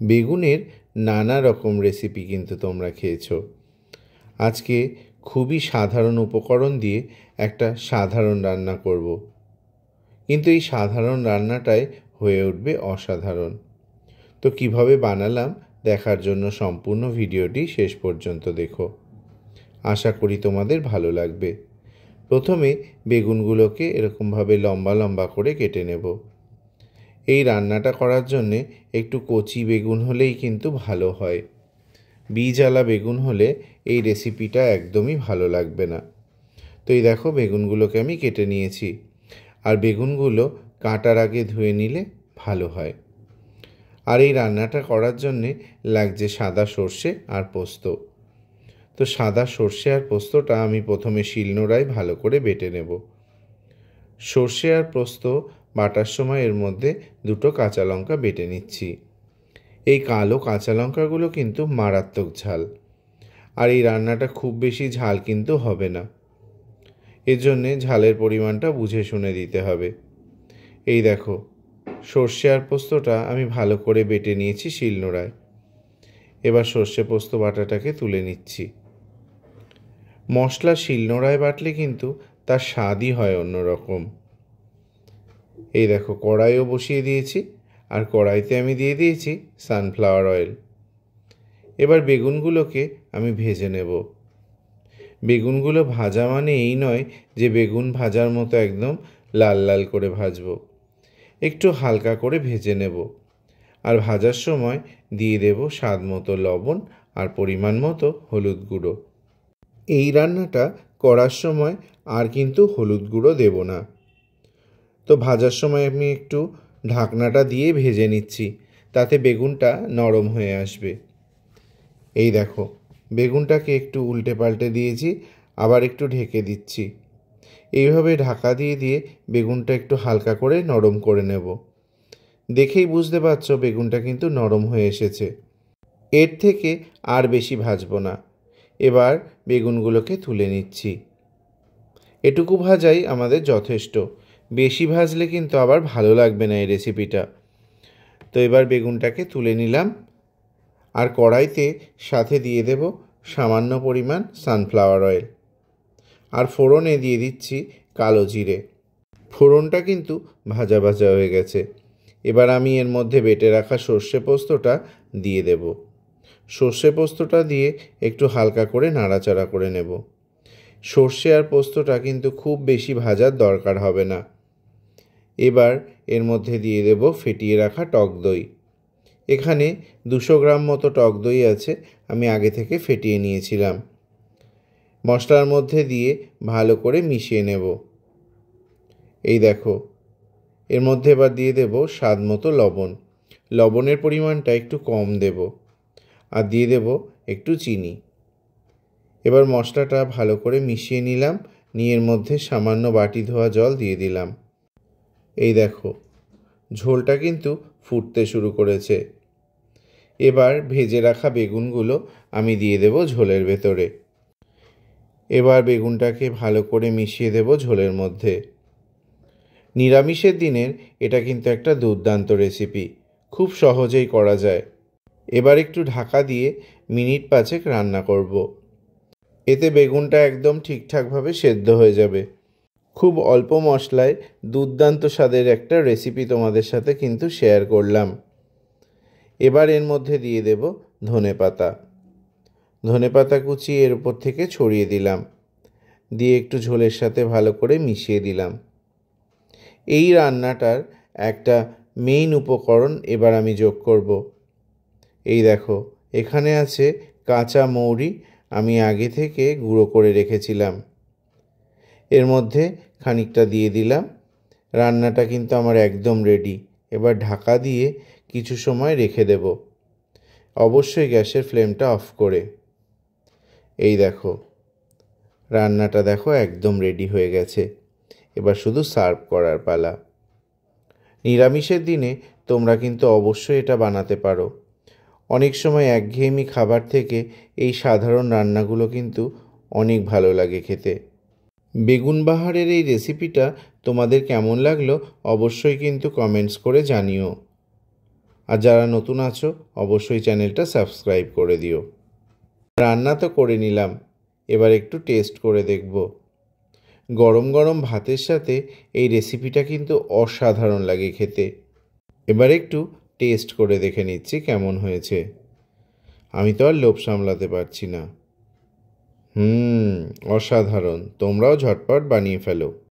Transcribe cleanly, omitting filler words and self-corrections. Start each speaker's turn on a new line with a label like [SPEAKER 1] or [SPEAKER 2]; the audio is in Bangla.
[SPEAKER 1] বেগুনের নানা রকম রেসিপি কিন্তু তোমরা খেয়েছো। আজকে খুবই সাধারণ উপকরণ দিয়ে একটা সাধারণ রান্না করব, কিন্তু এই সাধারণ রান্নাটাই হয়ে উঠবে অসাধারণ। তো কিভাবে বানালাম দেখার জন্য সম্পূর্ণ ভিডিওটি শেষ পর্যন্ত দেখো। আশা করি তোমাদের ভালো লাগবে। প্রথমে বেগুনগুলোকে এরকমভাবে লম্বা লম্বা করে কেটে নেব। এই রান্নাটা করার জন্যে একটু কচি বেগুন হলেই কিন্তু ভালো হয়। বীজওয়ালা বেগুন হলে এই রেসিপিটা একদমই ভালো লাগবে না। তো এই দেখো বেগুনগুলোকে আমি কেটে নিয়েছি, আর বেগুনগুলো কাটার আগে ধুয়ে নিলে ভালো হয়। আর এই রান্নাটা করার জন্যে লাগছে সাদা সর্ষে আর পোস্ত। তো সাদা সর্ষে আর পোস্তটা আমি প্রথমে শিলনোড়ায় ভালো করে বেটে নেব। সর্ষে আর পোস্ত বাটার সময় এর মধ্যে দুটো কাঁচা লঙ্কা বেটে নিচ্ছি। এই কালো কাঁচা লঙ্কাগুলো কিন্তু মারাত্মক ঝাল, আর এই রান্নাটা খুব বেশি ঝাল কিন্তু হবে না। এর জন্যে ঝালের পরিমাণটা বুঝে শুনে দিতে হবে। এই দেখো সর্ষে আর পোস্তটা আমি ভালো করে বেটে নিয়েছি শিলনোড়ায়। এবার সর্ষে পোস্ত বাটাটাকে তুলে নিচ্ছি। মশলা শিলনোড়ায় বাটলে কিন্তু তার স্বাদই হয় অন্যরকম। এই দেখো কড়াইও বসিয়ে দিয়েছি, আর কড়াইতে আমি দিয়ে দিয়েছি সানফ্লাওয়ার অয়েল। এবার বেগুনগুলোকে আমি ভেজে নেব। বেগুনগুলো ভাজা মানে এই নয় যে বেগুন ভাজার মতো একদম লাল লাল করে ভাজবো। একটু হালকা করে ভেজে নেব, আর ভাজার সময় দিয়ে দেব স্বাদ মতো লবণ আর পরিমাণ মতো হলুদ গুঁড়ো। এই রান্নাটা করার সময় আর কিন্তু হলুদ গুঁড়ো দেব না। তো ভাজার সময় আমি একটু ঢাকনাটা দিয়ে ভেজে নিচ্ছি, তাতে বেগুনটা নরম হয়ে আসবে। এই দেখো বেগুনটাকে একটু উল্টে পাল্টে দিয়েছি, আবার একটু ঢেকে দিচ্ছি। এইভাবে ঢাকা দিয়ে দিয়ে বেগুনটা একটু হালকা করে নরম করে নেব। দেখেই বুঝতে পারছো বেগুনটা কিন্তু নরম হয়ে এসেছে। এর থেকে আর বেশি ভাজবো না। এবার বেগুনগুলোকে তুলে নিচ্ছি। এটুকু ভাজাই আমাদের যথেষ্ট। বেশি ভাজলে কিন্তু আবার ভালো লাগবে না এই রেসিপিটা। তো এবার বেগুনটাকে তুলে নিলাম, আর কড়াইতে সাথে দিয়ে দেব সামান্য পরিমাণ সানফ্লাওয়ার অয়েল, আর ফোড়নে দিয়ে দিচ্ছি কালো জিরে। ফোড়নটা কিন্তু ভাজা ভাজা হয়ে গেছে। এবার আমি এর মধ্যে বেটে রাখা সর্ষে পোস্তটা দিয়ে দেব। সর্ষে পোস্তটা দিয়ে একটু হালকা করে নাড়াচাড়া করে নেব। সর্ষে আর পোস্তটা কিন্তু খুব বেশি ভাজার দরকার হবে না। এবার এর মধ্যে দিয়ে দেব ফেটিয়ে রাখা টক দই। এখানে 200 গ্রাম মতো টক দই আছে, আমি আগে থেকে ফেটিয়ে নিয়েছিলাম। মশলার মধ্যে দিয়ে ভালো করে মিশিয়ে নেব। এই দেখো এর মধ্যে এবার দিয়ে দেব স্বাদ মতো লবণ। লবণের পরিমাণটা একটু কম দেব, আর দিয়ে দেব একটু চিনি। এবার মশলাটা ভালো করে মিশিয়ে নিলাম, নিয়ে এর মধ্যে সামান্য বাটি ধোয়া জল দিয়ে দিলাম। এই দেখো ঝোলটা কিন্তু ফুটতে শুরু করেছে। এবার ভেজে রাখা বেগুনগুলো আমি দিয়ে দেব ঝোলের ভেতরে। এবার বেগুনটাকে ভালো করে মিশিয়ে দেব ঝোলের মধ্যে। নিরামিষের দিনের এটা কিন্তু একটা দুর্দান্ত রেসিপি, খুব সহজেই করা যায়। এবার একটু ঢাকা দিয়ে মিনিট 5 রান্না করব। এতে বেগুনটা একদম ঠিকঠাকভাবে সেদ্ধ হয়ে যাবে। খুব অল্প মশলায় দুর্দান্ত স্বাদের একটা রেসিপি তোমাদের সাথে কিন্তু শেয়ার করলাম। এবার এর মধ্যে দিয়ে দেব ধনেপাতা। ধনেপাতা কুচি এর উপর থেকে ছড়িয়ে দিলাম, দিয়ে একটু ঝোলের সাথে ভালো করে মিশিয়ে দিলাম। এই রান্নাটার একটা মেইন উপকরণ এবার আমি যোগ করব। এই দেখো এখানে আছে কাঁচা মৌরি, আমি আগে থেকে গুঁড়ো করে রেখেছিলাম। এর মধ্যে খানিকটা দিয়ে দিলাম। রান্নাটা কিন্তু আমার একদম রেডি। এবার ঢাকা দিয়ে কিছু সময় রেখে দেব, অবশ্যই গ্যাসের ফ্লেমটা অফ করে। এই দেখো রান্নাটা দেখো একদম রেডি হয়ে গেছে। এবার শুধু সার্ভ করার পালা। নিরামিষের দিনে তোমরা কিন্তু অবশ্যই এটা বানাতে পারো। অনেক সময় একঘেয়েমি খাবার থেকে এই সাধারণ রান্নাগুলো কিন্তু অনেক ভালো লাগে খেতে। বেগুন বাহারের এই রেসিপিটা তোমাদের কেমন লাগলো অবশ্যই কিন্তু কমেন্টস করে জানিও। আর যারা নতুন আছো অবশ্যই চ্যানেলটা সাবস্ক্রাইব করে দিও। রান্না তো করে নিলাম, এবার একটু টেস্ট করে দেখব। গরম গরম ভাতের সাথে এই রেসিপিটা কিন্তু অসাধারণ লাগে খেতে। এবার একটু টেস্ট করে দেখে নিচ্ছি কেমন হয়েছে। আমি তো আর লোভ সামলাতে পারছি না। অসাধারণ। তোমরাও ঝটপট বানিয়ে ফেলো।